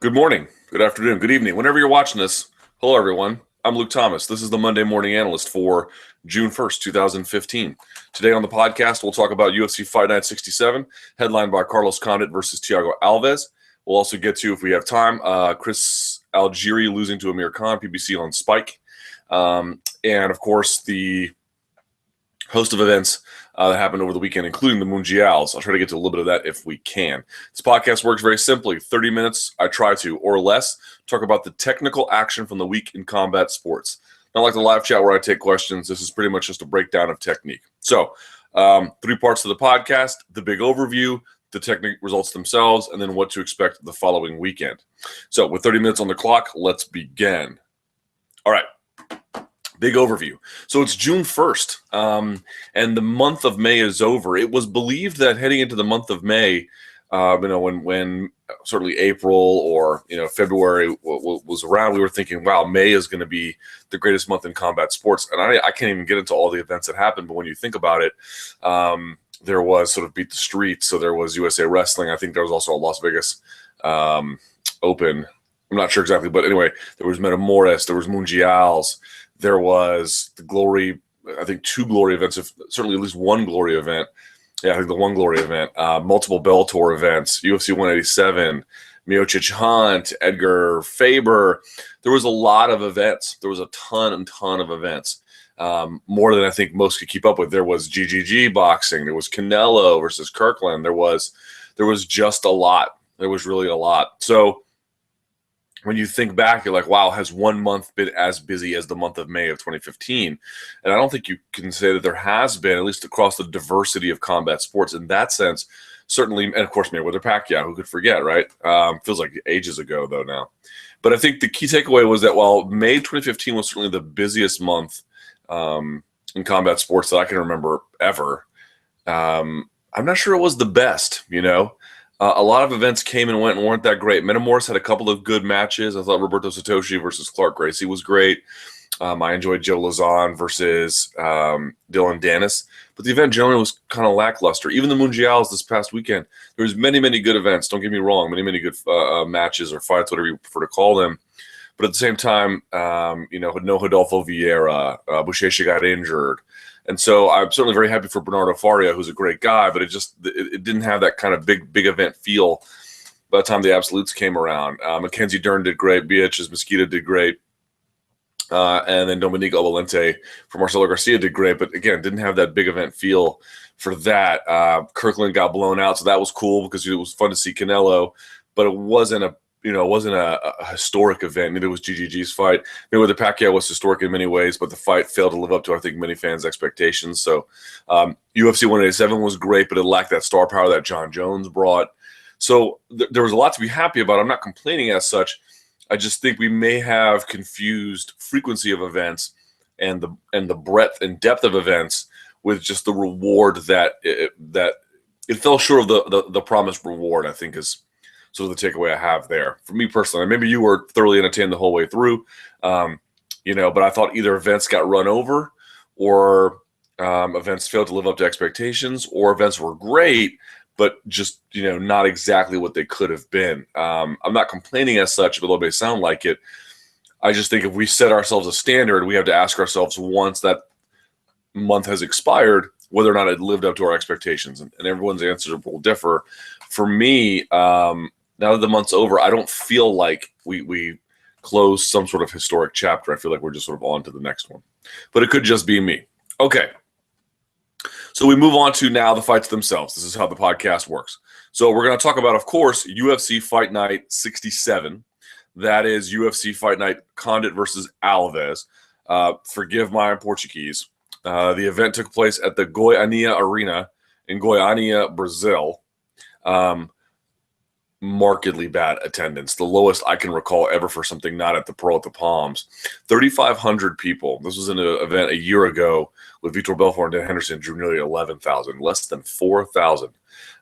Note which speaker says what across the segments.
Speaker 1: Good morning, good afternoon, good evening. Whenever you're watching this, hello everyone. I'm Luke Thomas. This is the Monday Morning Analyst for June 1st, 2015. Today on the podcast, we'll talk about UFC Fight Night 67, headlined by Carlos Condit versus Thiago Alves. We'll also get to, if we have time, Chris Algieri losing to Amir Khan, PBC on Spike. And of course, the host of events that happened over the weekend, including the Mundials. I'll try to get to a little bit of that if we can. This podcast works very simply. 30 minutes, I try to, or less, talk about the technical action from the week in combat sports. Not like the live chat where I take questions. This is pretty much just a breakdown of technique. So, 3 parts to the podcast: the big overview, the technique results themselves, and then what to expect the following weekend. So, with 30 minutes on the clock, let's begin. All right. Big overview. So it's June 1st, and the month of May is over. It was believed that heading into the month of May, when certainly April or February was around, we were thinking, wow, May is going to be the greatest month in combat sports. And I can't even get into all the events that happened, but when you think about it, there was sort of Beat the Streets. So there was USA Wrestling. I think there was also a Las Vegas Open. I'm not sure exactly, but anyway, there was Metamoris, there was Mundials. There was the Glory, I think 2 Glory events, certainly at least 1 Glory event. Yeah, I think the 1 Glory event. Multiple Bellator events, UFC 187, Miocic Hunt, Edgar Faber. There was a lot of events. There was a ton of events. More than I think most could keep up with. There was GGG boxing. There was Canelo versus Kirkland. There was just a lot. There was really a lot. So when you think back, you're like, wow, has one month been as busy as the month of May of 2015? And I don't think you can say that there has been, at least across the diversity of combat sports in that sense. Certainly, and of course, Mayweather Pacquiao, who could forget, right? Feels like ages ago, though, now. But I think the key takeaway was that while May 2015 was certainly the busiest month in combat sports that I can remember ever, I'm not sure it was the best, a lot of events came and went and weren't that great. Metamoris had a couple of good matches. I thought Roberto Satoshi versus Clark Gracie was great. I enjoyed Joe Lazan versus Dylan Dennis. But the event generally was kind of lackluster. Even the Mundials this past weekend, there was many good events. Don't get me wrong, many good matches or fights, whatever you prefer to call them. But at the same time, no Rodolfo Vieira, Buchecha got injured. And so I'm certainly very happy for Bernardo Faria, who's a great guy, but it didn't have that kind of big event feel by the time the absolutes came around. Mackenzie Dern did great. Beatriz Mosquito did great. And then Dominique Obalente for Marcelo Garcia did great, but again, didn't have that big event feel for that. Kirkland got blown out, so that was cool because it was fun to see Canelo, but it wasn't a historic event. Neither was GGG's fight. Mayweather Pacquiao was historic in many ways, but the fight failed to live up to, I think, many fans' expectations. So UFC 187 was great, but it lacked that star power that John Jones brought. So there was a lot to be happy about. I'm not complaining as such. I just think we may have confused frequency of events and the breadth and depth of events with just the reward that it fell short of the promised reward, I think, is sort of the takeaway I have there. For me personally, maybe you were thoroughly entertained the whole way through, but I thought either events got run over or events failed to live up to expectations, or events were great, but just, not exactly what they could have been. I'm not complaining as such, although it may sound like it. I just think if we set ourselves a standard, we have to ask ourselves once that month has expired, whether or not it lived up to our expectations. And everyone's answers will differ. For me, now that the month's over, I don't feel like we closed some sort of historic chapter. I feel like we're just sort of on to the next one. But it could just be me. Okay. So we move on to now the fights themselves. This is how the podcast works. So we're going to talk about, of course, UFC Fight Night 67. That is UFC Fight Night Condit versus Alves. Forgive my Portuguese. The event took place at the Goiânia Arena in Goiânia, Brazil. Markedly bad attendance, the lowest I can recall ever for something not at the Pearl at the Palms. 3,500 people. This was an event a year ago with Vitor Belfort and Dan Henderson, drew nearly 11,000, less than 4,000.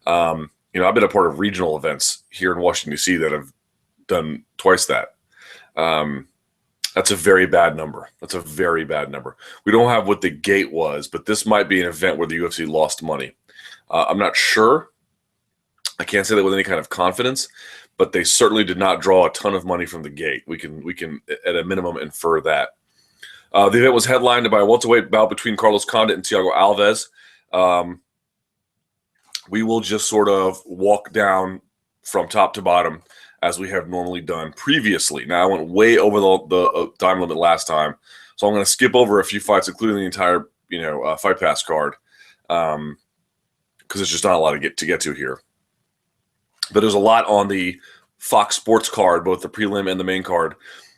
Speaker 1: I've been a part of regional events here in Washington, D.C. that have done twice that. That's a very bad number. That's a very bad number. We don't have what the gate was, but this might be an event where the UFC lost money. I'm not sure. I can't say that with any kind of confidence, but they certainly did not draw a ton of money from the gate. We can at a minimum infer that. The event was headlined by a welterweight bout between Carlos Condit and Thiago Alves. We will just sort of walk down from top to bottom as we have normally done previously. Now, I went way over the time limit last time, so I'm going to skip over a few fights, including the entire Fight Pass card, because there's just not a lot to get to here. But there's a lot on the Fox Sports card, both the prelim and the main card,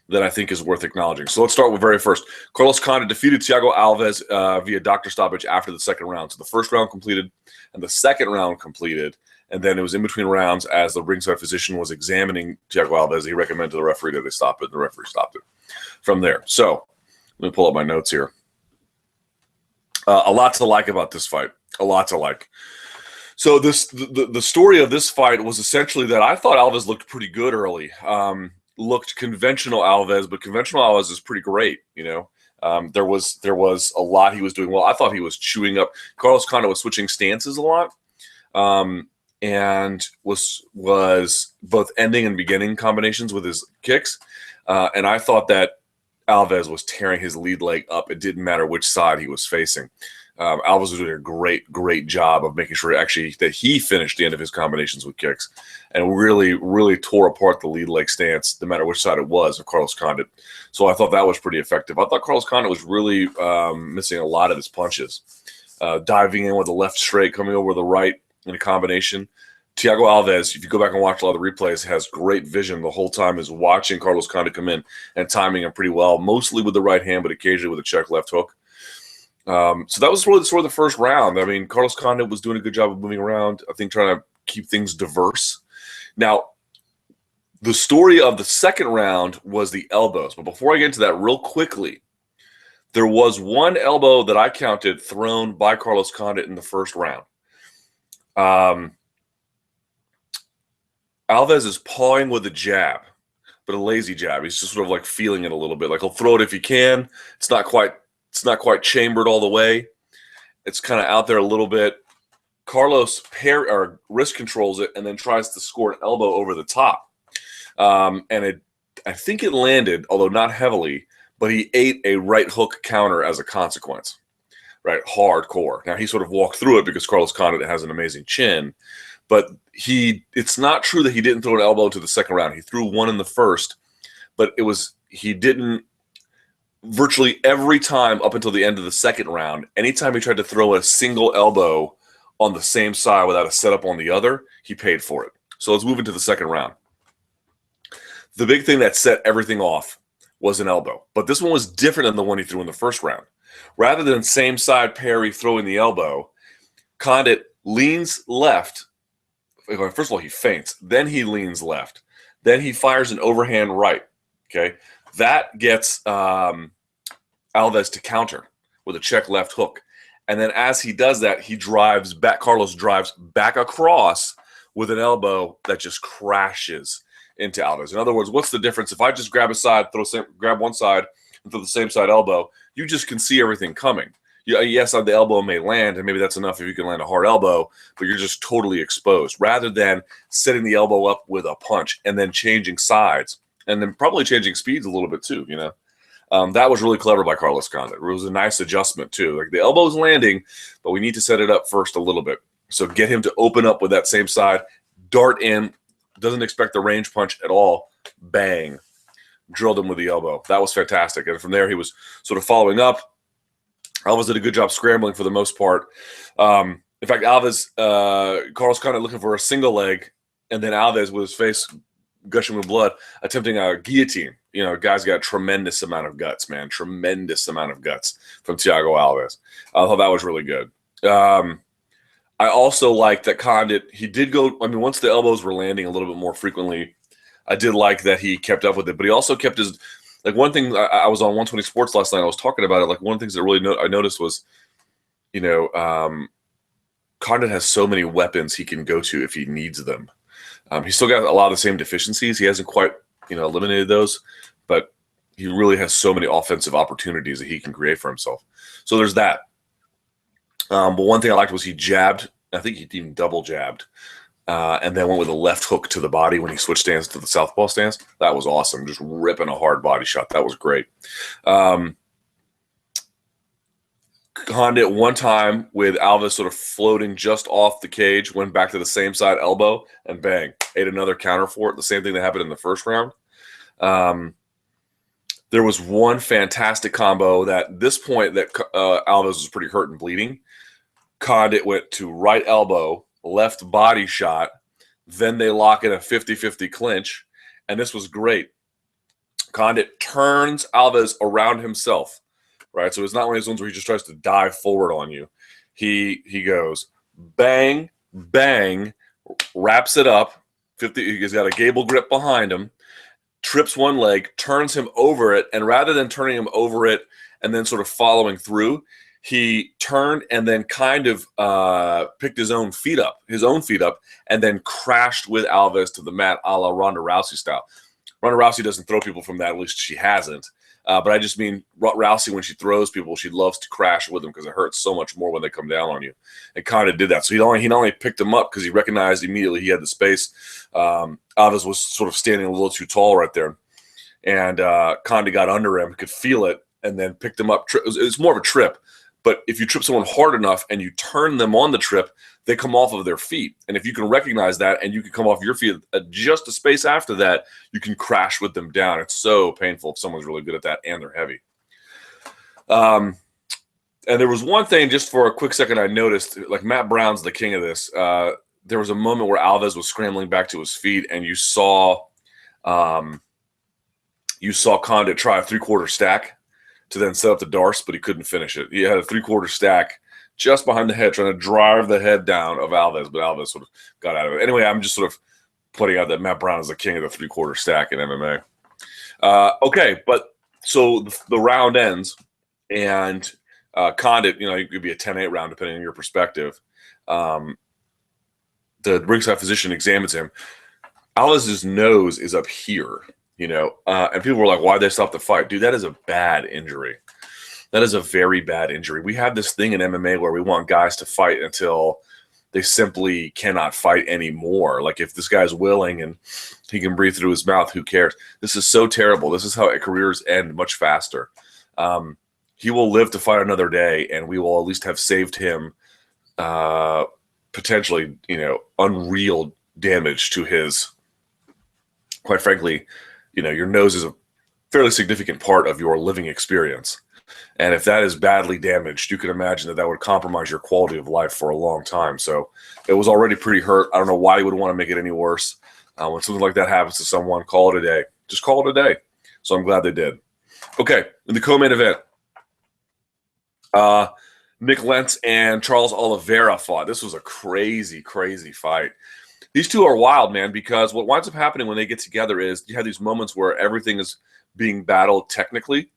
Speaker 1: that I think is worth acknowledging. So let's start with very first. Carlos Condit defeated Thiago Alves via doctor stoppage after the second round. So the first round completed and the second round completed, and then it was in between rounds as the ringside physician was examining Thiago Alves. He recommended to the referee that they stop it, and the referee stopped it from there. So let me pull up my notes here. A lot to like about this fight. A lot to like. So the story of this fight was essentially that I thought Alves looked pretty good early. Looked conventional Alves, but conventional Alves is pretty great. There was a lot he was doing well. I thought he was chewing up. Carlos Condit was switching stances a lot, and was both ending and beginning combinations with his kicks. And I thought that Alves was tearing his lead leg up. It didn't matter which side he was facing. Alves was doing a great job of making sure actually that he finished the end of his combinations with kicks and really tore apart the lead leg stance, no matter which side it was, of Carlos Condit. So I thought that was pretty effective. I thought Carlos Condit was really missing a lot of his punches. Diving in with the left straight, coming over the right in a combination. Thiago Alves, if you go back and watch a lot of the replays, has great vision the whole time, is watching Carlos Condit come in and timing him pretty well, mostly with the right hand, but occasionally with a check left hook. So that was really sort of the first round. I mean, Carlos Condit was doing a good job of moving around, I think trying to keep things diverse. Now, the story of the second round was the elbows. But before I get into that real quickly, there was one elbow that I counted thrown by Carlos Condit in the first round. Alves is pawing with a jab, but a lazy jab. He's just sort of like feeling it a little bit. Like he'll throw it if he can. It's not quite chambered all the way. It's kind of out there a little bit. Carlos wrist controls it and then tries to score an elbow over the top. I think it landed, although not heavily, but he ate a right hook counter as a consequence. Right, hardcore. Now he sort of walked through it because Carlos Condit has an amazing chin, but it's not true that he didn't throw an elbow into the second round. He threw one in the first, but he didn't. Virtually every time up until the end of the second round, anytime he tried to throw a single elbow on the same side without a setup on the other, he paid for it. So let's move into the second round. The big thing that set everything off was an elbow. But this one was different than the one he threw in the first round. Rather than same side parry throwing the elbow, Condit leans left. First of all, he feints. Then he leans left. Then he fires an overhand right. Okay. That gets Alves to counter with a check left hook. And then as he does that, Carlos drives back across with an elbow that just crashes into Alves. In other words, what's the difference? If I just grab grab one side and throw the same side elbow, you just can see everything coming. Yes, the elbow may land, and maybe that's enough if you can land a hard elbow, but you're just totally exposed. Rather than setting the elbow up with a punch and then changing sides, and then probably changing speeds a little bit too, that was really clever by Carlos Condit. It was a nice adjustment too. Like the elbow's landing, but we need to set it up first a little bit. So get him to open up with that same side, dart in, doesn't expect the range punch at all, bang, drilled him with the elbow. That was fantastic. And from there, he was sort of following up. Alves did a good job scrambling for the most part. In fact, Carlos Condit looking for a single leg, and then Alves with his face gushing with blood, attempting a guillotine. Guy's got a tremendous amount of guts, man. Tremendous amount of guts from Thiago Alves. I thought that was really good. I also like that Condit, he did go, once the elbows were landing a little bit more frequently, I did like that he kept up with it, but he also kept his, one thing, I was on 120 Sports last night, I was talking about it, one of the things that really I noticed was, Condit has so many weapons he can go to if he needs them. He's still got a lot of the same deficiencies. He hasn't quite, eliminated those, but he really has so many offensive opportunities that he can create for himself. So there's that. But one thing I liked was he jabbed. I think he even double jabbed and then went with a left hook to the body when he switched stance to the southpaw stance. That was awesome. Just ripping a hard body shot. That was great. Condit one time with Alves sort of floating just off the cage, went back to the same side elbow, and bang, ate another counter for it. The same thing that happened in the first round. There was one fantastic combo that this point that Alves was pretty hurt and bleeding. Condit went to right elbow, left body shot, then they lock in a 50-50 clinch, and this was great. Condit turns Alves around himself, right? So it's not one of those ones where he just tries to dive forward on you. He goes bang, bang, wraps it up. He's got a gable grip behind him, trips one leg, turns him over it, and rather than turning him over it and then sort of following through, he turned and then kind of picked his own feet up, and then crashed with Alves to the mat a la Ronda Rousey style. Ronda Rousey doesn't throw people from that, at least she hasn't. But I just mean Rousey, when she throws people, she loves to crash with them because it hurts so much more when they come down on you. And Condit did that. So he not only picked him up because he recognized immediately he had the space. Alves was sort of standing a little too tall right there. And Condit got under him, could feel it, and then picked him up. It was more of a trip. But if you trip someone hard enough and you turn them on the trip, they come off of their feet. And if you can recognize that and you can come off your feet at just a space after that, you can crash with them down. It's so painful if someone's really good at that and they're heavy. And there was one thing, just for a quick second, I noticed, like Matt Brown's the king of this. There was a moment where Alves was scrambling back to his feet, and you saw Condit try a three-quarter stack to then set up the Darce, but he couldn't finish it. He had a three-quarter stack just behind the head, trying to drive the head down of Alves, but Alves sort of got out of it. Anyway, I'm just sort of pointing out that Matt Brown is the king of the three-quarter stack in MMA. Okay, but so the round ends, and Condit, it could be a 10-8 round depending on your perspective. The ringside physician examines him. Alves' nose is up here. And people were like, why'd they stop the fight? Dude, that is a bad injury. That is a very bad injury. We have this thing in MMA where we want guys to fight until they simply cannot fight anymore. Like, if this guy's willing and he can breathe through his mouth, who cares? This is so terrible. This is how careers end much faster. He will live to fight another day, and we will at least have saved him potentially, unreal damage to his, quite frankly, your nose is a fairly significant part of your living experience. And if that is badly damaged, you can imagine that would compromise your quality of life for a long time. So it was already pretty hurt. I don't know why you would want to make it any worse. When something like that happens to someone, call it a day. Just call it a day. So I'm glad they did. Okay, in the co-main event, Nik Lentz and Charles Oliveira fought. This was a crazy, crazy fight. These two are wild, man, because what winds up happening when they get together is you have these moments where everything is being battled technically,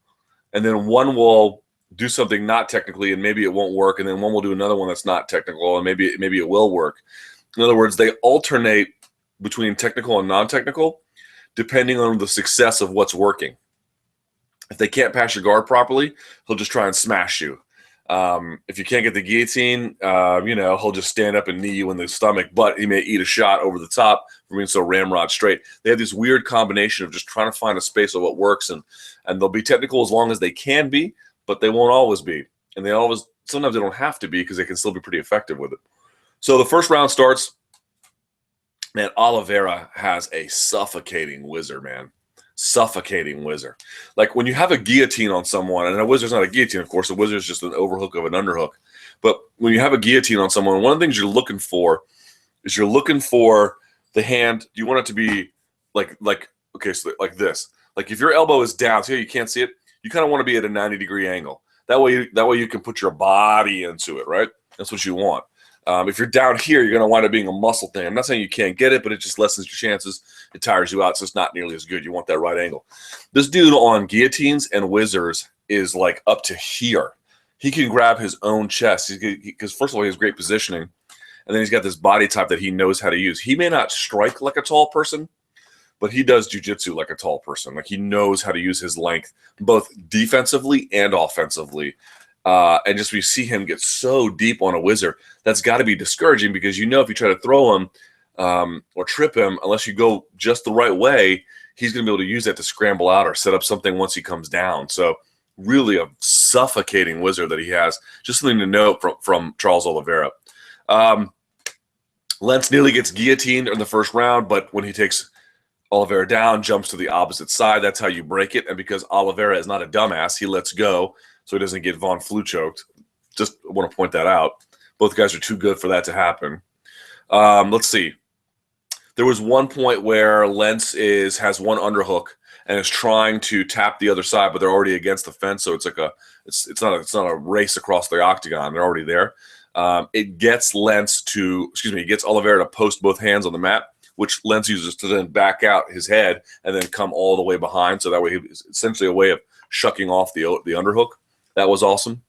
Speaker 1: and then one will do something not technically, and maybe it won't work, and then one will do another one that's not technical, and maybe it will work. In other words, they alternate between technical and non-technical depending on the success of what's working. If they can't pass your guard properly, he'll just try and smash you. If you can't get the guillotine, he'll just stand up and knee you in the stomach, but he may eat a shot over the top for being so ramrod straight. They have this weird combination of just trying to find a space of what works, and they'll be technical as long as they can be, but they won't always be. And sometimes they don't have to be because they can still be pretty effective with it. So the first round starts. Man, Oliveira has a suffocating whizzer, man. Suffocating whizzer. Like when you have a guillotine on someone, and a whizzer's not a guillotine, of course, a whizzer is just an overhook of an underhook. But when you have a guillotine on someone, one of the things you're looking for is the hand. You want it to be like this. Like if your elbow is down, see how you can't see it? You kind of want to be at a 90-degree angle. That way you can put your body into it, right? That's what you want. If you're down here, you're going to wind up being a muscle thing. I'm not saying you can't get it, but it just lessens your chances. It tires you out, so it's not nearly as good. You want that right angle. This dude on guillotines and whizzers is like up to here. He can grab his own chest because, first of all, he has great positioning, and then he's got this body type that he knows how to use. He may not strike like a tall person, but he does jiu-jitsu like a tall person. Like he knows how to use his length both defensively and offensively. And just we see him get so deep on a whizzer, that's got to be discouraging because if you try to throw him, or trip him, unless you go just the right way, he's going to be able to use that to scramble out or set up something once he comes down. So really a suffocating wizard that he has. Just something to note from Charles Oliveira. Lentz nearly gets guillotined in the first round, but when he takes Oliveira down, jumps to the opposite side. That's how you break it. And because Oliveira is not a dumbass, he lets go so he doesn't get Von Flue choked. Just want to point that out. Both guys are too good for that to happen. Let's see. There was one point where Lentz has one underhook and is trying to tap the other side, but they're already against the fence, so it's like it's not a race across the octagon. They're already there. It gets Oliveira to post both hands on the mat, which Lentz uses to then back out his head and then come all the way behind. So that way, it's essentially a way of shucking off the underhook. That was awesome.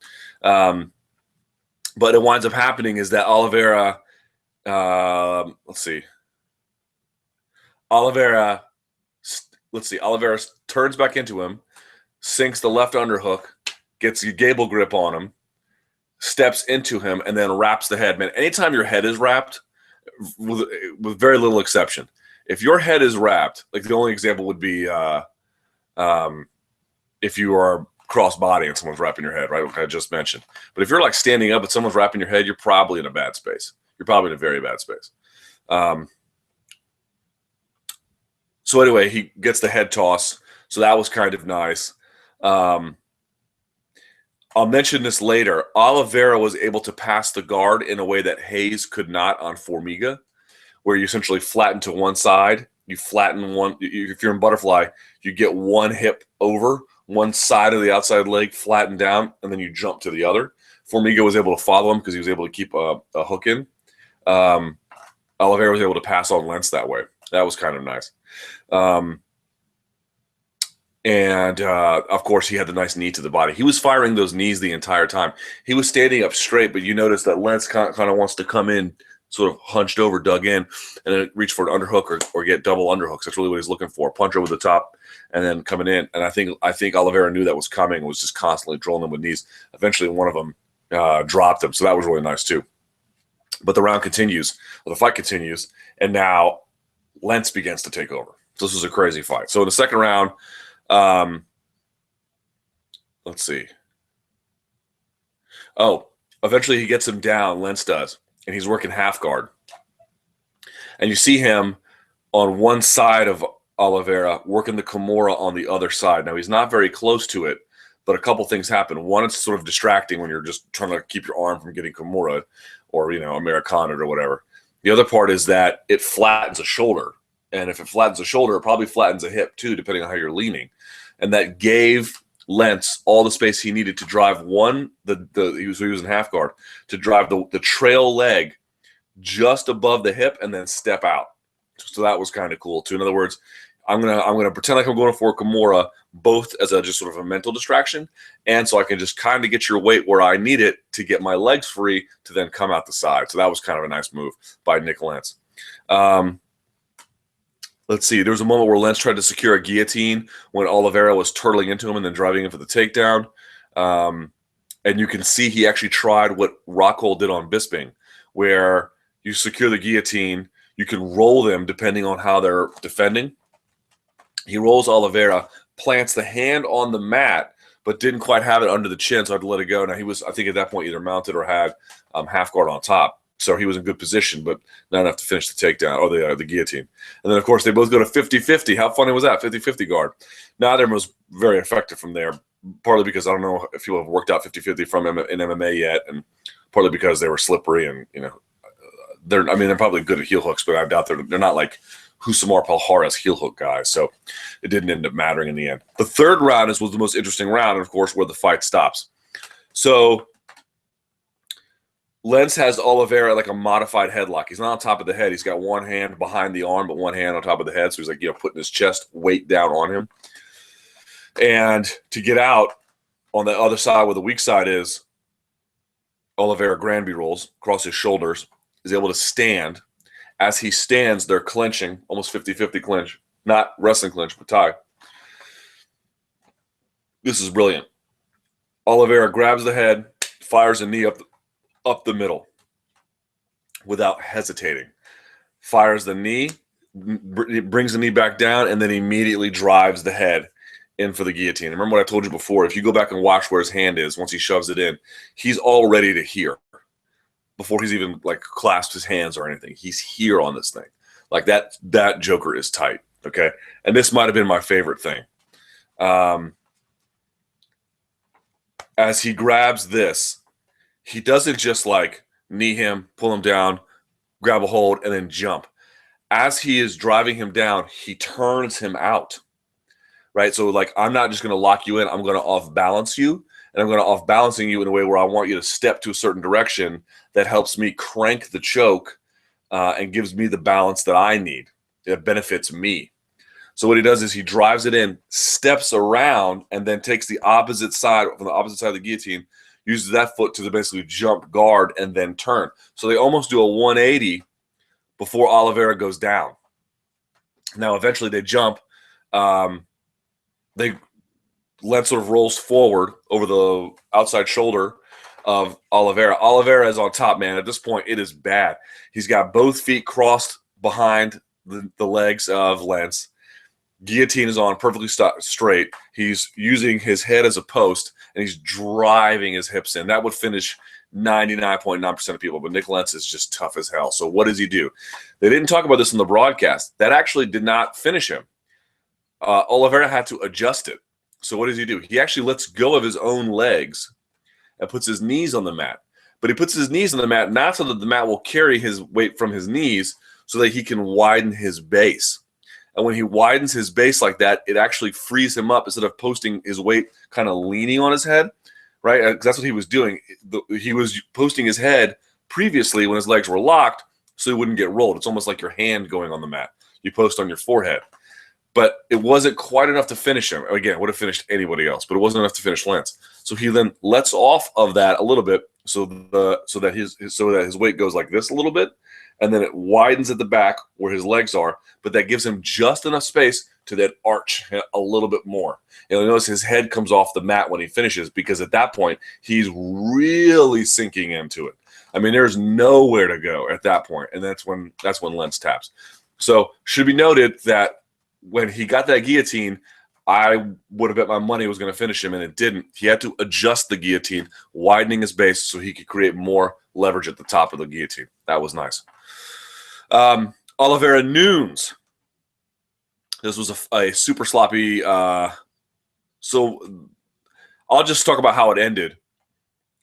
Speaker 1: But it winds up happening is that Oliveira, Oliveira turns back into him, sinks the left underhook, gets a gable grip on him, steps into him, and then wraps the head. Man, anytime your head is wrapped, with very little exception, if your head is wrapped, like the only example would be if you are cross-body and someone's wrapping your head, right? Like I just mentioned. But if you're like standing up and someone's wrapping your head, you're probably in a bad space. You're probably in a very bad space. So anyway, he gets the head toss. So that was kind of nice. I'll mention this later. Oliveira was able to pass the guard in a way that Hayes could not on Formiga, where you essentially flatten to one side. You flatten one. If you're in butterfly, you get one hip over, one side of the outside leg flattened down, and then you jump to the other. Formiga was able to follow him because he was able to keep a hook in. Oliveira was able to pass on Lentz that way. That was kind of nice. Of course, he had the nice knee to the body. He was firing those knees the entire time. He was standing up straight, but you notice that Lentz kind of wants to come in sort of hunched over, dug in, and then reach for an underhook or get double underhooks. That's really what he's looking for. Punch over the top and then coming in. And I think Oliveira knew that was coming and was just constantly drilling him with knees. Eventually, one of them dropped him, so that was really nice too. But the round continues, the fight continues, and now Lentz begins to take over. So this was a crazy fight. So in the second round, let's see. Oh, eventually he gets him down, Lentz does, and he's working half guard. And you see him on one side of Oliveira working the Kimura on the other side. Now, he's not very close to it, but a couple things happen. One, it's sort of distracting when you're just trying to keep your arm from getting Kimura or, Amir Khan or whatever. The other part is that it flattens a shoulder. And if it flattens a shoulder, it probably flattens a hip too, depending on how you're leaning. And that gave Lentz all the space he needed to drive he was in half guard, to drive the trail leg just above the hip and then step out. So that was kind of cool too. In other words, I'm gonna pretend like I'm going for a Kimura, both as a just sort of a mental distraction, and so I can just kind of get your weight where I need it to get my legs free to then come out the side. So that was kind of a nice move by Nik Lentz. Let's see. There was a moment where Lentz tried to secure a guillotine when Oliveira was turtling into him and then driving in for the takedown. And you can see he actually tried what Rockhold did on Bisping, where you secure the guillotine, you can roll them depending on how they're defending. He rolls Oliveira, plants the hand on the mat, but didn't quite have it under the chin, so I had to let it go. Now, he was, I think at that point, either mounted or had half guard on top. So he was in good position, but not enough to finish the takedown or the guillotine. And then, of course, they both go to 50-50. How funny was that? 50-50 guard. Neither was very effective from there, partly because I don't know if people have worked out 50-50 from him in MMA yet, and partly because they were slippery and, they're probably good at heel hooks, but I doubt they're not like Husamar Palhara's heel hook guys. So it didn't end up mattering in the end. The third round was the most interesting round, and, of course, where the fight stops. So Lentz has Oliveira like a modified headlock. He's not on top of the head. He's got one hand behind the arm, but one hand on top of the head. So he's like, putting his chest weight down on him. And to get out on the other side where the weak side is, Oliveira Granby rolls across his shoulders, is able to stand. As he stands, they're clinching, almost 50-50 clinch. Not wrestling clinch, but tie. This is brilliant. Oliveira grabs the head, fires a knee up the middle without hesitating. fires the knee, brings the knee back down, and then immediately drives the head in for the guillotine. Remember what I told you before, if you go back and watch where his hand is, once he shoves it in, he's all ready to hear before he's even like clasped his hands or anything. He's here on this thing. Like that Joker is tight, okay? And this might have been my favorite thing. As he grabs this, he doesn't just like knee him, pull him down, grab a hold, and then jump. As he is driving him down, he turns him out, right? So like, I'm not just going to lock you in. I'm going to off-balance you, and I'm going to off-balancing you in a way where I want you to step to a certain direction that helps me crank the choke and gives me the balance that I need. It benefits me. So what he does is he drives it in, steps around, and then takes the opposite side, from the opposite side of the guillotine, uses that foot to basically jump, guard, and then turn. So they almost do a 180 before Oliveira goes down. Now, eventually they jump. Lentz sort of rolls forward over the outside shoulder of Oliveira. Oliveira is on top, man. At this point, it is bad. He's got both feet crossed behind the legs of Lentz. Guillotine is on perfectly straight. He's using his head as a post, and he's driving his hips in. That would finish 99.9% of people, but Nik Lentz is just tough as hell. So what does he do? They didn't talk about this in the broadcast. That actually did not finish him. Oliveira had to adjust it. So what does he do? He actually lets go of his own legs and puts his knees on the mat. But he puts his knees on the mat not so that the mat will carry his weight from his knees, so that he can widen his base. And when he widens his base like that, it actually frees him up instead of posting his weight kind of leaning on his head, right? Because that's what he was doing. He was posting his head previously when his legs were locked so he wouldn't get rolled. It's almost like your hand going on the mat. You post on your forehead. But it wasn't quite enough to finish him. Again, it would have finished anybody else, but it wasn't enough to finish Lentz. So he then lets off of that a little bit so that his weight goes like this a little bit, and then it widens at the back where his legs are, but that gives him just enough space to then arch a little bit more. And you'll notice his head comes off the mat when he finishes, because at that point, he's really sinking into it. I mean, there's nowhere to go at that point, and that's when Lentz taps. So should be noted that when he got that guillotine, I would have bet my money it was going to finish him, and it didn't. He had to adjust the guillotine, widening his base so he could create more leverage at the top of the guillotine. That was nice. Oliveira Nunes. This was a super sloppy. So I'll just talk about how it ended.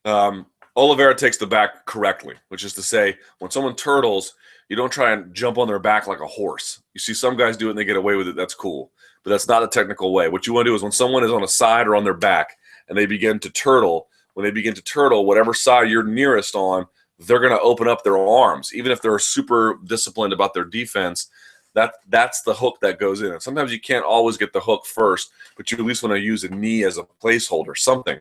Speaker 1: Oliveira takes the back correctly, which is to say, when someone turtles, you don't try and jump on their back like a horse. You see some guys do it and they get away with it. That's cool. But that's not a technical way. What you want to do is when someone is on a side or on their back and they begin to turtle, whatever side you're nearest on, they're going to open up their arms. Even if they're super disciplined about their defense, that's the hook that goes in. And sometimes you can't always get the hook first, but you at least want to use a knee as a placeholder, something.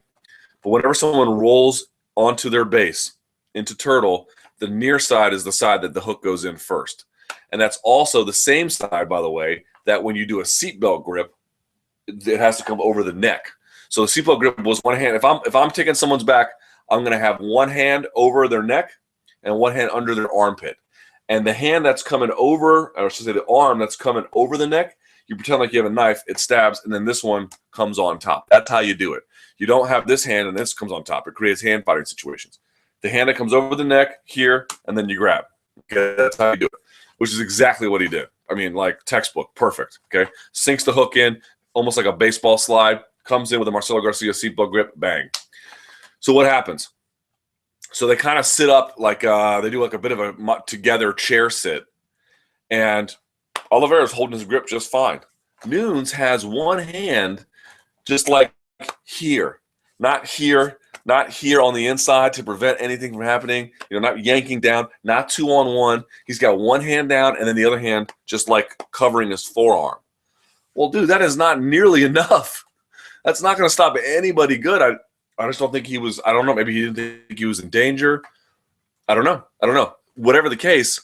Speaker 1: But whenever someone rolls onto their base into turtle, the near side is the side that the hook goes in first. And that's also the same side, by the way, that when you do a seatbelt grip, it has to come over the neck. So the seatbelt grip was one hand. If I'm taking someone's back, I'm going to have one hand over their neck and one hand under their armpit. And the hand that's coming over, or I should say the arm that's coming over the neck, you pretend like you have a knife, it stabs, and then this one comes on top. That's how you do it. You don't have this hand and this comes on top. It creates hand fighting situations. The hand that comes over the neck here, and then you grab. Okay, that's how you do it, which is exactly what he did. I mean, like textbook, perfect. Okay, sinks the hook in, almost like a baseball slide, comes in with a Marcelo Garcia seatbelt grip, bang. So what happens? So they kind of sit up like they do like a bit of a together chair sit, and Oliveira's holding his grip just fine. Nunes has one hand just like here, not here on the inside to prevent anything from happening, not yanking down, not 2-on-1. He's got one hand down and then the other hand just like covering his forearm. Well, dude, that is not nearly enough. That's not going to stop anybody good. I just don't think he was, I don't know, maybe he didn't think he was in danger. I don't know. Whatever the case,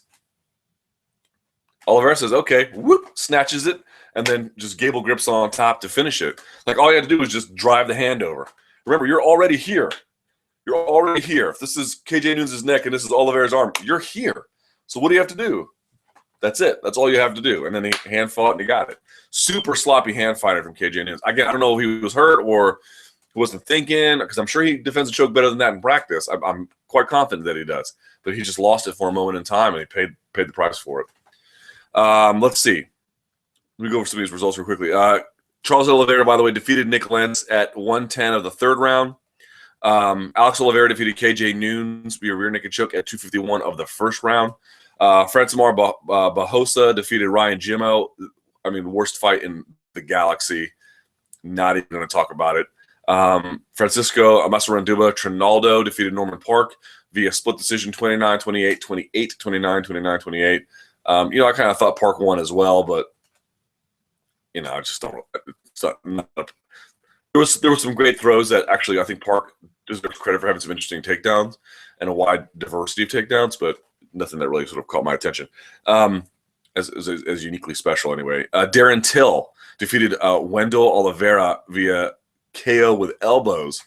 Speaker 1: Oliveira says, okay, whoop, snatches it, and then just gable grips on top to finish it. Like all you had to do was just drive the hand over. Remember, you're already here. You're already here. If this is KJ Nunes' neck and this is Oliveira's arm, you're here. So what do you have to do? That's it. That's all you have to do. And then he hand fought and he got it. Super sloppy hand fighter from KJ Noons. Again, I don't know if he was hurt or he wasn't thinking, because I'm sure he defends a choke better than that in practice. I'm quite confident that he does. But he just lost it for a moment in time, and he paid the price for it. Let's see. Let me go over some of these results real quickly. Charles Oliveira, by the way, defeated Nik Lentz at 110 of the third round. Alex Oliveira defeated KJ Noons via rear naked choke at 251 of the first round. Francis Bahosa defeated Ryan Jimmo. I mean, the worst fight in the galaxy. Not even going to talk about it. Francisco Amasaranduba Trinaldo defeated Norman Park via split decision 29-28, 28-29, 29-28. I kind of thought Park won as well, but I just don't. There were some great throws that actually I think Park deserves credit for having some interesting takedowns and a wide diversity of takedowns, but nothing that really sort of caught my attention as uniquely special anyway. Darren Till defeated Wendell Oliveira via KO with elbows,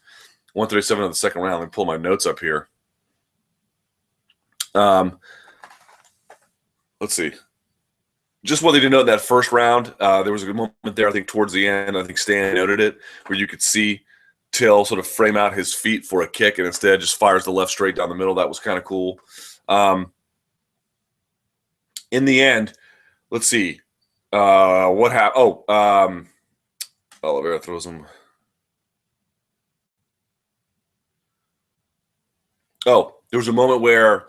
Speaker 1: 137 in the second round. Let me pull my notes up here. Let's see. Just wanted to note that first round, there was a good moment there, I think, towards the end. I think Stan noted it, where you could see Till sort of frame out his feet for a kick and instead just fires the left straight down the middle. That was kind of cool. In the end, let's see. What happened? Oliveira throws him. There was a moment where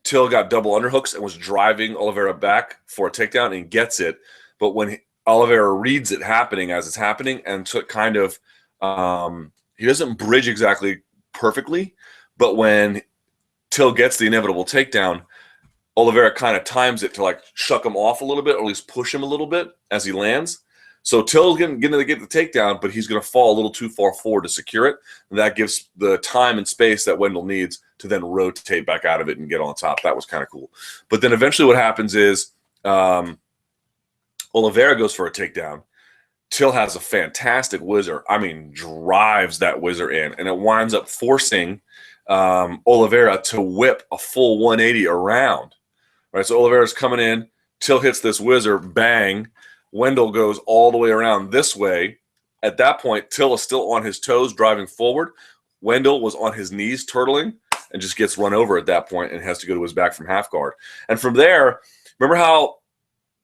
Speaker 1: Till got double underhooks and was driving Oliveira back for a takedown and gets it. But when Oliveira reads it happening as it's happening and kind of he doesn't bridge exactly perfectly, but when Till gets the inevitable takedown, Oliveira kind of times it to like shuck him off a little bit, or at least push him a little bit as he lands. So Till's going to get the takedown, but he's going to fall a little too far forward to secure it. And that gives the time and space that Wendell needs to then rotate back out of it and get on top. That was kind of cool. But then eventually what happens is Oliveira goes for a takedown. Till has a fantastic whizzer. I mean, drives that whizzer in. And it winds up forcing Oliveira to whip a full 180 around. Right, so Oliveira's coming in. Till hits this whizzer, bang. Wendell goes all the way around this way. At that point, Till is still on his toes driving forward. Wendell was on his knees turtling and just gets run over at that point and has to go to his back from half guard. And from there, remember how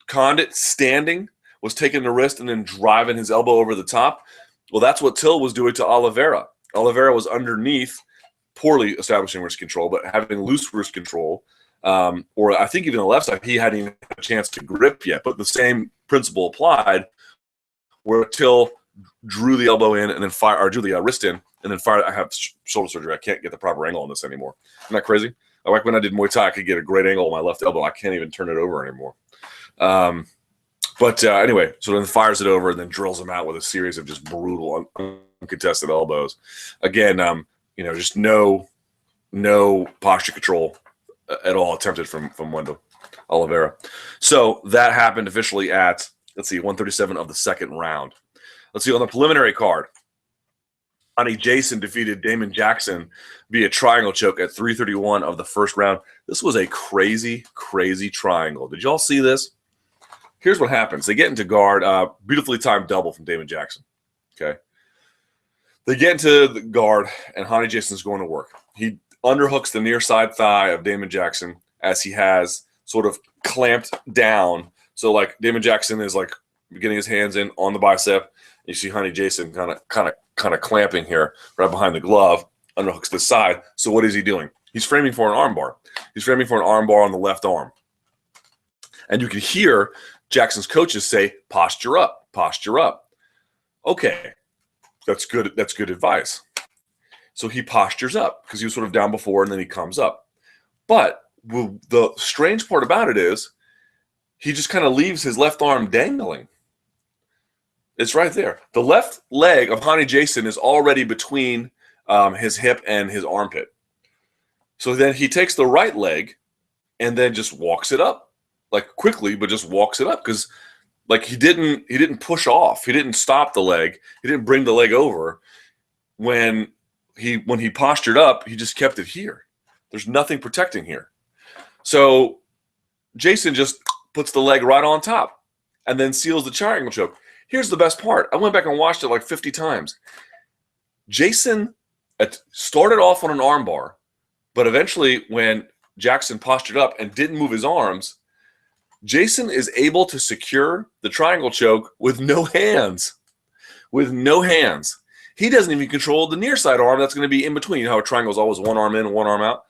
Speaker 1: Condit standing was taking the wrist and then driving his elbow over the top? Well, that's what Till was doing to Oliveira. Oliveira was underneath, poorly establishing wrist control, but having loose wrist control. Or I think even the left side, he hadn't even had a chance to grip yet. But the same principle applied, where Till drew the elbow in and then drew the wrist in and then fired. I have shoulder surgery. I can't get the proper angle on this anymore. Isn't that crazy? Like when I did Muay Thai, I could get a great angle on my left elbow. I can't even turn it over anymore. Anyway, so then fires it over and then drills him out with a series of just brutal, uncontested elbows. Again, just no posture control at all attempted from Wendell Oliveira. So that happened officially at, 137 of the second round. Let's see, on the preliminary card, Johnny Jason defeated Damon Jackson via triangle choke at 331 of the first round. This was a crazy, crazy triangle. Did y'all see this? Here's what happens. They get into guard, beautifully timed double from Damon Jackson. Okay. They get into the guard, and Johnny Jason's going to work. He underhooks the near side thigh of Damon Jackson as he has sort of clamped down. So like Damon Jackson is like getting his hands in on the bicep. You see Johnny Jason kind of clamping here right behind the glove, underhooks the side. So what is he doing? He's framing for an arm bar. He's framing for an arm bar on the left arm. And you can hear Jackson's coaches say, posture up, posture up. Okay, that's good. That's good advice. So he postures up because he was sort of down before and then he comes up. But the strange part about it is he just kind of leaves his left arm dangling. It's right there. The left leg of Johnny Jason is already between his hip and his armpit. So then he takes the right leg and then just walks it up, like quickly, but just walks it up because like he didn't push off. He didn't stop the leg. He didn't bring the leg over. When he postured up, he just kept it here. There's nothing protecting here. So Jason just puts the leg right on top, and then seals the triangle choke. Here's the best part. I went back and watched it like 50 times. Jason started off on an armbar, but eventually when Jackson postured up and didn't move his arms, Jason is able to secure the triangle choke with no hands. With no hands. He doesn't even control the near side arm that's going to be in between. You know how a triangle is always one arm in, one arm out?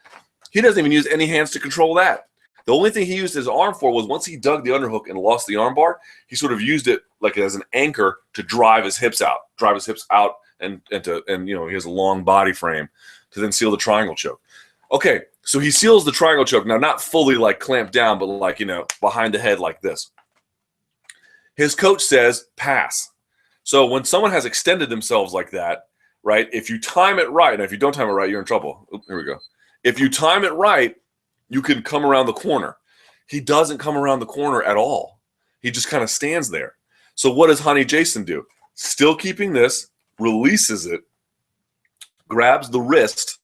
Speaker 1: He doesn't even use any hands to control that. The only thing he used his arm for was once he dug the underhook and lost the armbar, he sort of used it like as an anchor to drive his hips out, and you know, he has a long body frame to then seal the triangle choke. Okay, so he seals the triangle choke. Now, not fully like clamped down, but like, you know, behind the head like this. His coach says, pass. So when someone has extended themselves like that, right, if you time it right, and if you don't time it right, you're in trouble. Oop, here we go. If you time it right, you can come around the corner. He doesn't come around the corner at all. He just kind of stands there. So what does Honey Jason do? Still keeping this, releases it, grabs the wrist,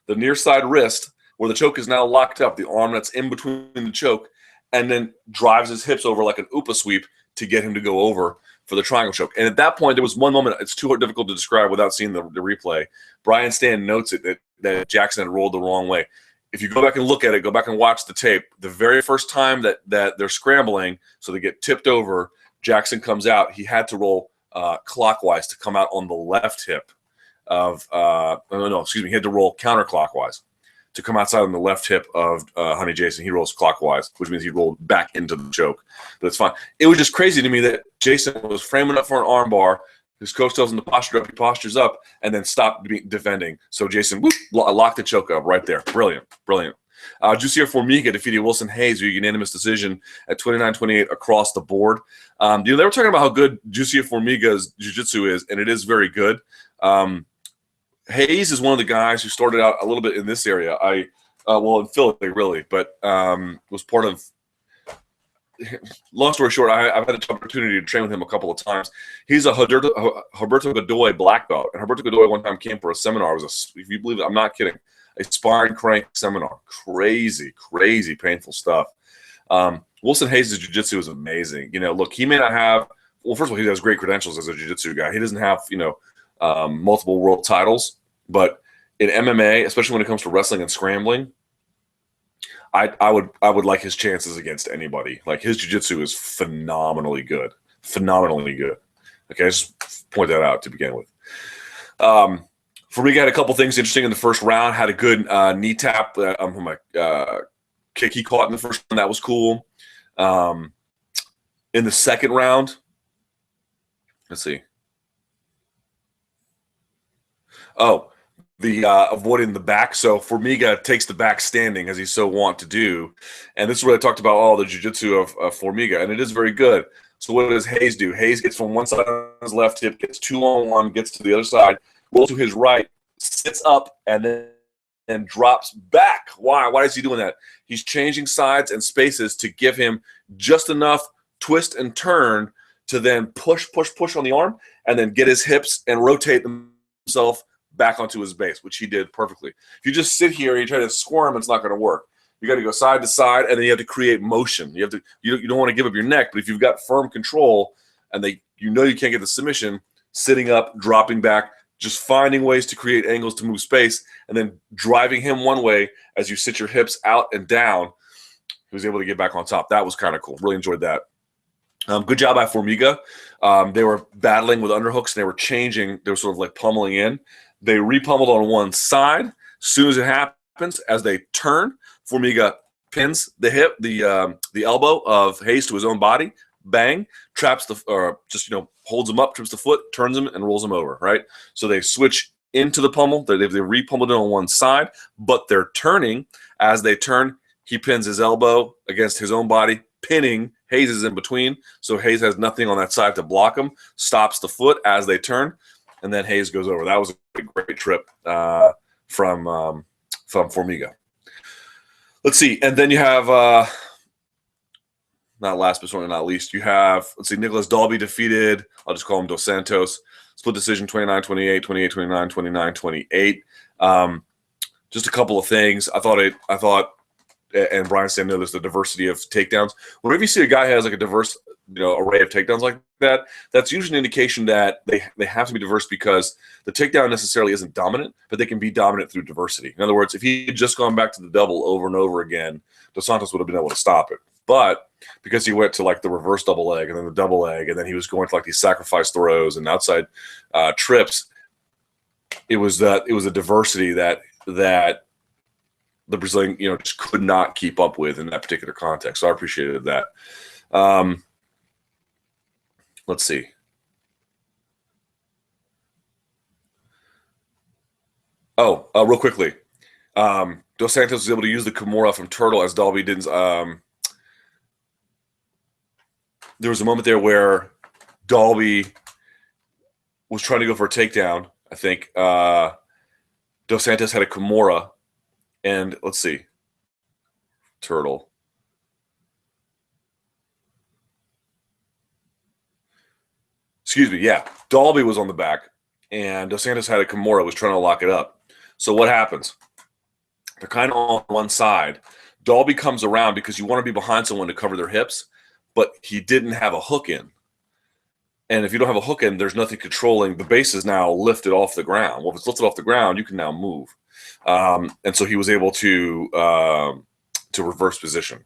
Speaker 1: the near side wrist, where the choke is now locked up, the arm that's in between the choke, and then drives his hips over like an Upa sweep to get him to go over for the triangle choke. And at that point, there was one moment, it's too difficult to describe without seeing the replay. Brian Stan notes it that Jackson had rolled the wrong way. If you go back and look at it, go back and watch the tape, the very first time that they're scrambling, so they get tipped over, Jackson comes out. He had to roll clockwise to come out on the left hip of he had to roll counterclockwise to come outside on the left hip of Honey Jason. He rolls clockwise, which means he rolled back into the choke. But it's fine. It was just crazy to me that Jason was framing up for an arm bar. His coach tells him to posture up. He postures up and then stop defending. So Jason locked the choke up right there. Brilliant, brilliant. Jussier Formiga defeated Wilson Hayes via unanimous decision at 29-28 across the board. They were talking about how good Jussier Formiga's jiu-jitsu is, and it is very good. Hayes is one of the guys who started out a little bit in this area. In Philly, really, but was part of. Long story short, I've had the opportunity to train with him a couple of times. He's a Roberto Godoy black belt, and Roberto Godoy one time came for a seminar. It was if you believe it, I'm not kidding, a sparring crank seminar. Crazy, crazy, painful stuff. Wilson Hayes' jiu-jitsu is amazing. You know, look, he may not have. Well, first of all, he has great credentials as a jiu-jitsu guy. He doesn't have, multiple world titles, but in MMA, especially when it comes to wrestling and scrambling, I would like his chances against anybody. Like, his jiu-jitsu is phenomenally good. Phenomenally good. Okay, just point that out to begin with. Formiga had a couple things interesting in the first round. Had a good knee tap from a kick he caught in the first round. That was cool. In the second round, let's see. Avoiding the back. So Formiga takes the back standing, as he's so wont to do. And this is where I talked about the jiu-jitsu of Formiga, and it is very good. So what does Hayes do? Hayes gets from one side on his left hip, gets 2-on-1, gets to the other side, rolls to his right, sits up, and then drops back. Why? Why is he doing that? He's changing sides and spaces to give him just enough twist and turn to then push on the arm, and then get his hips and rotate himself back onto his base, which he did perfectly. If you just sit here and you try to squirm, it's not going to work. You got to go side to side, and then you have to create motion. You don't want to give up your neck, but if you've got firm control and you can't get the submission, sitting up, dropping back, just finding ways to create angles to move space, and then driving him one way as you sit your hips out and down, he was able to get back on top. That was kind of cool. Really enjoyed that. Good job by Formiga. They were battling with underhooks, and they were changing. They were sort of like pummeling in. They repummeled on one side. As soon as it happens, as they turn, Formiga pins the hip, the elbow of Hayes to his own body. Bang, traps holds him up, trips the foot, turns him, and rolls him over. Right. So they switch into the pummel. They repummeled it on one side, but they're turning. As they turn, he pins his elbow against his own body, pinning. Hayes is in between, so Hayes has nothing on that side to block him. Stops the foot as they turn, and then Hayes goes over. That was a great trip from Formiga. Let's see, and then you have not last but certainly not least, you have Nicholas Dalby defeated. I'll just call him Dos Santos. Split decision 29-28, 28-29, 29-28. Just a couple of things. I thought and Brian saying, no, there's the diversity of takedowns. Whenever you see a guy who has like a diverse, array of takedowns like that, that's usually an indication that they have to be diverse because the takedown necessarily isn't dominant, but they can be dominant through diversity. In other words, if he had just gone back to the double over and over again, Dos Santos would have been able to stop it. But because he went to like the reverse double leg and then the double leg, and then he was going to like these sacrifice throws and outside trips, it was a diversity that the Brazilian, just could not keep up with in that particular context. So I appreciated that. Let's see. Oh, real quickly. Dos Santos was able to use the Kimura from Turtle as Dalby didn't. There was a moment there where Dalby was trying to go for a takedown. I think Dos Santos had a Kimura, and let's see. Turtle. Excuse me, yeah. Dalby was on the back, and Dos Santos had a Kimura, was trying to lock it up. So what happens? They're kind of on one side. Dalby comes around because you want to be behind someone to cover their hips, but he didn't have a hook in. And if you don't have a hook in, there's nothing controlling. The base is now lifted off the ground. Well, if it's lifted off the ground, you can now move. And so he was able to reverse position.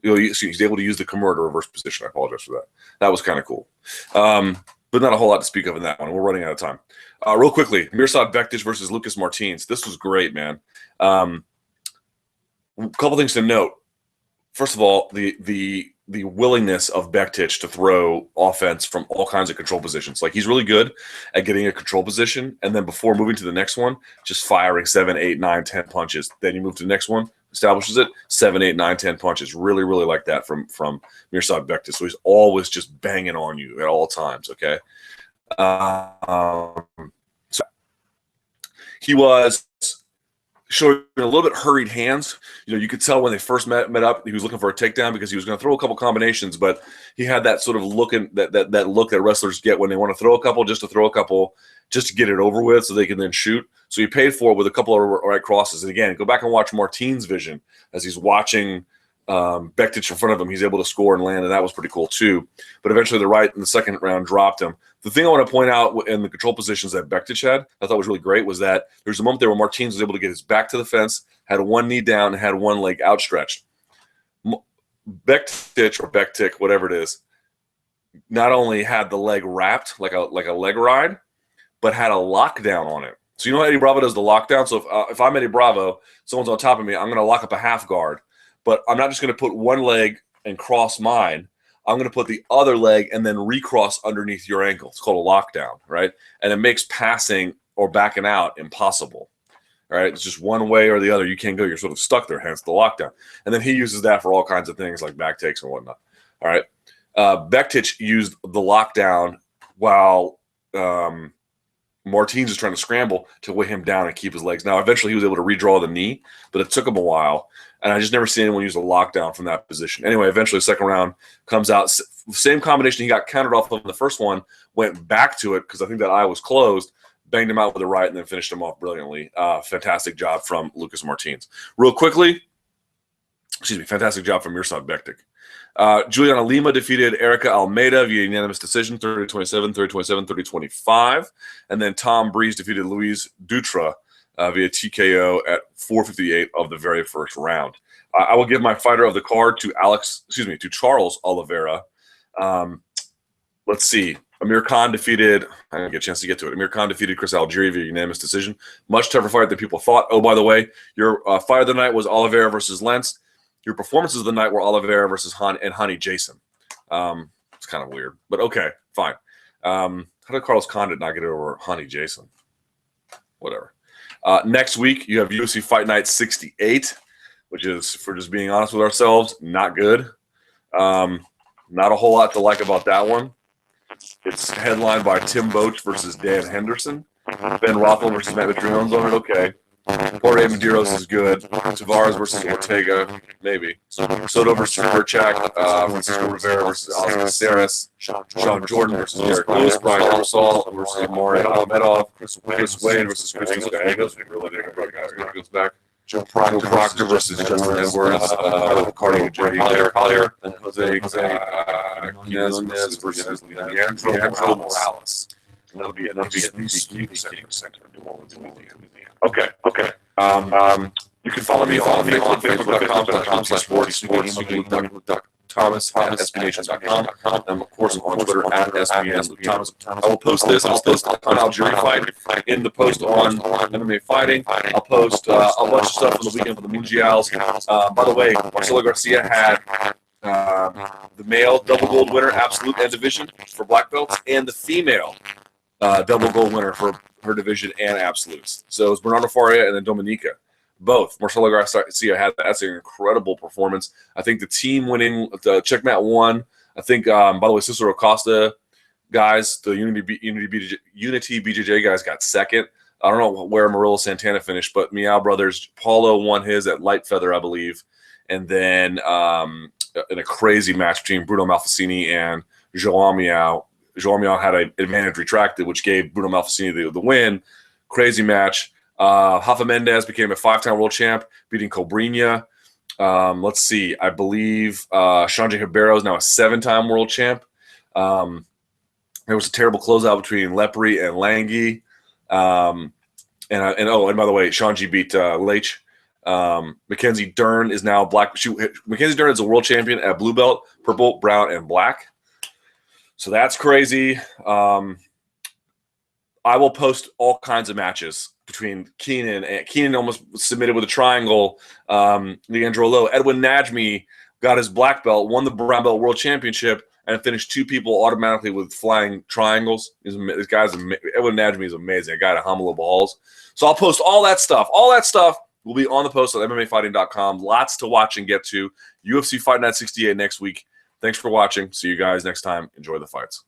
Speaker 1: He's able to use the Kimura to reverse position. I apologize for that. That was kind of cool. But not a whole lot to speak of in that one. We're running out of time. Real quickly, Mirsad Bektic versus Lucas Martins. This was great, man. A couple things to note. First of all, the willingness of Bektic to throw offense from all kinds of control positions. Like, he's really good at getting a control position, and then before moving to the next one, just firing 7, 8, 9, 10 punches. Then you move to the next one, establishes it, 7, 8, 9, 10 punches. Really, really like that from Mirsad Bektic. So he's always just banging on you at all times, okay? So he was showing a little bit hurried hands. You could tell when they first met up, he was looking for a takedown because he was going to throw a couple combinations, but he had that sort of look that look that wrestlers get when they want to throw a couple, just to get it over with so they can then shoot. So he paid for it with a couple of right crosses. And again, go back and watch Martin's vision as he's watching Bektic in front of him. He's able to score and land, and that was pretty cool too. But eventually the right in the second round dropped him. The thing I want to point out in the control positions that Bektic had, I thought was really great, was that there's a moment there where Martins was able to get his back to the fence, had one knee down, and had one leg outstretched. Bektic, whatever it is, not only had the leg wrapped like a leg ride, but had a lockdown on it. So you know how Eddie Bravo does the lockdown? So if I'm Eddie Bravo, someone's on top of me, I'm going to lock up a half guard. But I'm not just going to put one leg and cross mine. I'm going to put the other leg and then recross underneath your ankle. It's called a lockdown, right? And it makes passing or backing out impossible, right? It's just one way or the other. You can't go. You're sort of stuck there, hence the lockdown. And then he uses that for all kinds of things like back takes and whatnot, all right? Bektic used the lockdown while Martins is trying to scramble to weigh him down and keep his legs. Now, eventually he was able to redraw the knee, but it took him a while. And I just never seen anyone use a lockdown from that position. Anyway, eventually the second round comes out. Same combination he got countered off of in the first one, went back to it because I think that eye was closed, banged him out with the right, and then finished him off brilliantly. Fantastic job from Lucas Martins. Real quickly, fantastic job from Mirsad Bektic. Juliana Lima defeated Erica Almeida via unanimous decision, 30-27, 30-27, 30-25. And then Tom Breeze defeated Louise Dutra via TKO at 4:58 of the very first round. I will give my fighter of the card to Charles Oliveira. Let's see. Amir Khan defeated – I didn't get a chance to get to it. Amir Khan defeated Chris Algieri via unanimous decision. Much tougher fight than people thought. Oh, by the way, your fight of the night was Oliveira versus Lentz. Your performances of the night were Oliveira versus Hani Jason. It's kind of weird, but okay, fine. How did Carlos Condit not get over Hani Jason? Whatever. Next week, you have UFC Fight Night 68, which is, for just being honest with ourselves, not good. Not a whole lot to like about that one. It's headlined by Tim Boach versus Dan Henderson. Ben Rothwell versus Matt Mitrione's on it, okay. Jorge Medeiros is good. Tavares versus Ortega, maybe. Soto versus Burchak. Francisco Rivera versus Alex Caceres. Sean Jordan versus Derek Lewis. Brian Ersol versus Amari Ahmedov. Chris Wade versus Chris Gallegos. We really didn't bring Gallegos back. Joe Proctor versus Justin Edwards, Cardio Collier, and Jose Nunez versus Leandro Morales. That'll be a sneaky center. Okay. You can follow me on facebook.com/sports, Thomas@SBNation.com, and of course on Twitter @SBNSLukeThomas. I will post this. I'll post on Algieri fight in the post on MMA fighting. I'll post a bunch of stuff from the weekend for the Mundials. By the way, Marcelo Garcia had the male double gold winner, absolute and division for black belts, and the female double gold winner for her division and absolutes. So it was Bernardo Faria and then Dominica. Both. Marcelo Garcia had that. That's an incredible performance. I think the team winning the checkmate won. I think, by the way, Cicero Costa guys, the Unity BJJ guys got second. I don't know where Murillo Santana finished, but Meow Brothers, Paulo won his at light feather, I believe. And then in a crazy match between Bruno Malfacini and João Meow. João Meow had an advantage retracted, which gave Bruno Malfacini the win. Crazy match. Rafa Mendez became a 5-time world champ, beating Cobrinha. Let's see. I believe Sanjay Ribeiro is now a 7-time world champ. There was a terrible closeout between Lepri and Langui. And by the way, Shanji beat Leitch. Mackenzie Dern is now black. Mackenzie Dern is a world champion at blue belt, purple, brown, and black. So that's crazy. I will post all kinds of matches between Keenan. Keenan almost submitted with a triangle. Leandro Lowe. Edwin Najmi got his black belt, won the brown belt world championship, and finished 2 people automatically with flying triangles. This guy's Edwin Najmi is amazing. A guy to humble balls. So I'll post all that stuff. All that stuff will be on the post on MMAfighting.com. Lots to watch and get to. UFC Fight Night 68 next week. Thanks for watching. See you guys next time. Enjoy the fights.